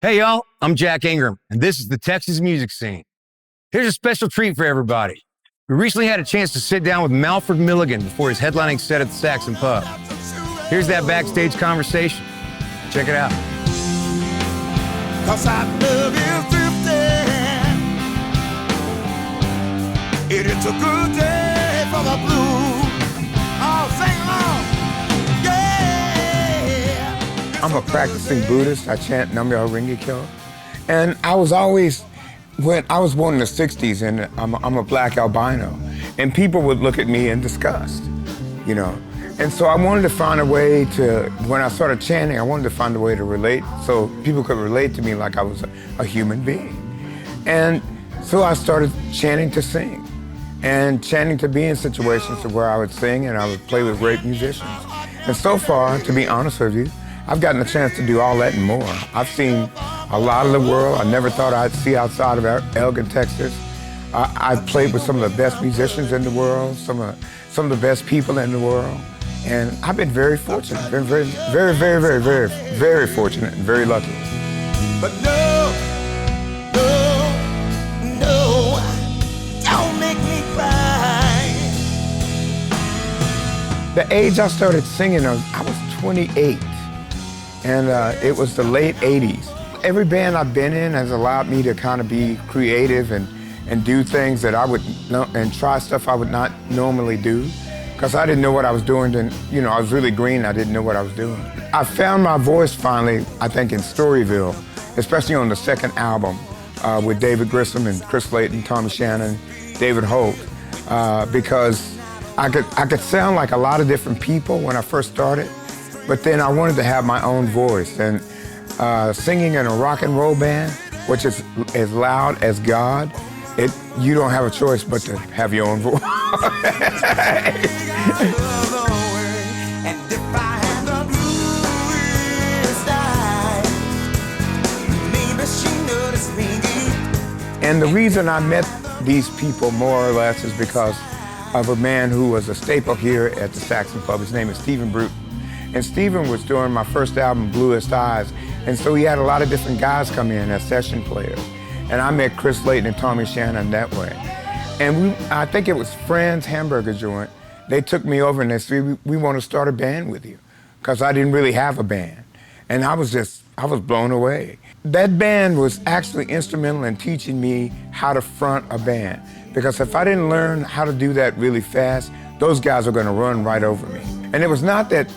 Hey y'all, I'm Jack Ingram, and this is the Texas music scene. Here's a special treat for everybody. We recently had a chance to sit down with Malford Milligan before his headlining set at the Saxon Pub. Here's that backstage conversation. Check it out. 'Cause I love is drifting. It is a good day for the blues. Oh, sing along. Yeah. I'm a practicing Buddhist. I chant Nam Myoho Renge Kyo. And I was always, when I was born in the 60s, and I'm a black albino, and people would look at me in disgust, you know. And so I wanted to find a way to, when I started chanting, I wanted to find a way to relate so people could relate to me like I was a human being. And so I started chanting to sing, and chanting to be in situations where I would sing and I would play with great musicians. And so far, to be honest with you, I've gotten a chance to do all that and more. I've seen a lot of the world I never thought I'd see outside of Elgin, Texas. I've played with some of the best musicians in the world, some of the best people in the world. And I've been very fortunate, been very fortunate and very lucky. But no, don't make me cry. The age I started singing, I was 28. And it was the late 80s. Every band I've been in has allowed me to kind of be creative and do things that I would, and try stuff I would not normally do. Because I didn't know what I was doing, and I was really green, I didn't know what I was doing. I found my voice finally, I think, in Storyville, especially on the second album with David Grissom and Chris Layton, Tommy Shannon, David Holt, because I could sound like a lot of different people when I first started, but then I wanted to have my own voice. And singing in a rock and roll band, which is as loud as God, you don't have a choice but to have your own voice. And the reason I met these people more or less is because of a man who was a staple here at the Saxon Pub. His name is Stephen Bruton. And Stephen was doing my first album, Bluest Eyes, and so he had a lot of different guys come in as session players. And I met Chris Layton and Tommy Shannon that way. And I think it was Fran's Hamburger Joint. They took me over and they said, we want to start a band with you, because I didn't really have a band. And I was blown away. That band was actually instrumental in teaching me how to front a band, because if I didn't learn how to do that really fast, those guys were going to run right over me. And it was not that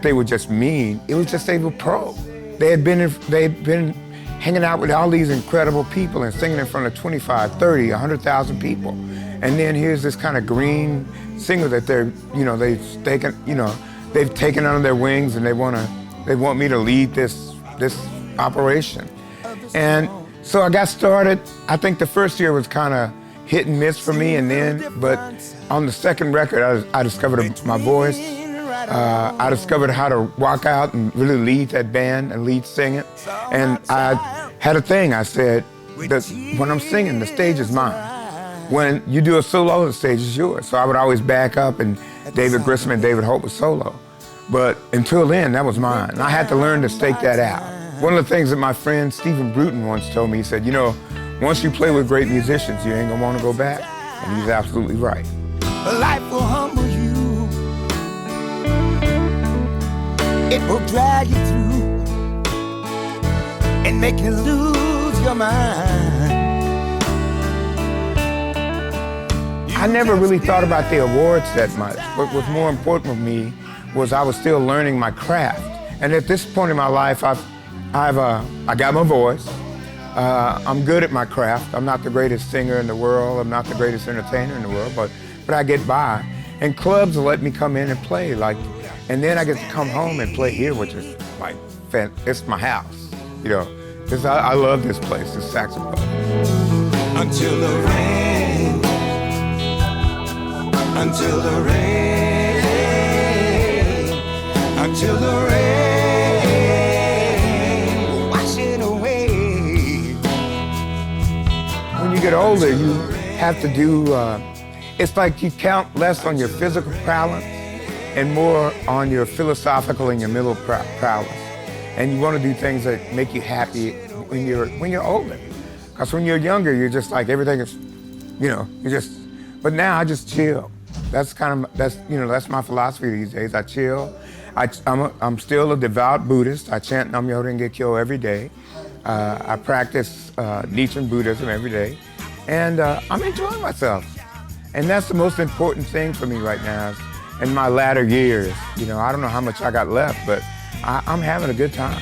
they were just mean, it was just they were pro. They'd been hanging out with all these incredible people and singing in front of 25, 30, 100,000 people. And then here's this kind of green singer that they've taken under their wings, and they want me to lead this operation. And so I got started. I think the first year was kind of hit and miss for me, but on the second record, I discovered my voice. I discovered how to rock out and really lead that band and lead sing it. And I had a thing. I said, when I'm singing, the stage is mine. When you do a solo, the stage is yours. So I would always back up, and David Grissom and David Holt was solo. But until then, that was mine. And I had to learn to stake that out. One of the things that my friend Stephen Bruton once told me, he said, once you play with great musicians, you ain't gonna want to go back. And he's absolutely right. Life will humble you. It will drag you through and make you lose your mind. I never really thought about the awards that much. What was more important for me was I was still learning my craft. And at this point in my life, I got my voice. I'm good at my craft. I'm not the greatest singer in the world. I'm not the greatest entertainer in the world, but I get by. And clubs will let me come in and play, and then I get to come home and play here, which is it's my house, because I love this place, this Saxon Pub. Until the rain, until the rain, wash it away. When you get older, you have to do, it's like you count less on your physical prowess and more on your philosophical and your mental prowess. and you want to do things that make you happy when you're older. Because when you're younger, you're just like everything is, but now I just chill. That's my philosophy these days. I chill. I'm still a devout Buddhist. I chant Nam Myoho Renge Kyo every day. I practice Nichiren Buddhism every day. And I'm enjoying myself. And that's the most important thing for me right now in my latter years. I don't know how much I got left, but I'm having a good time.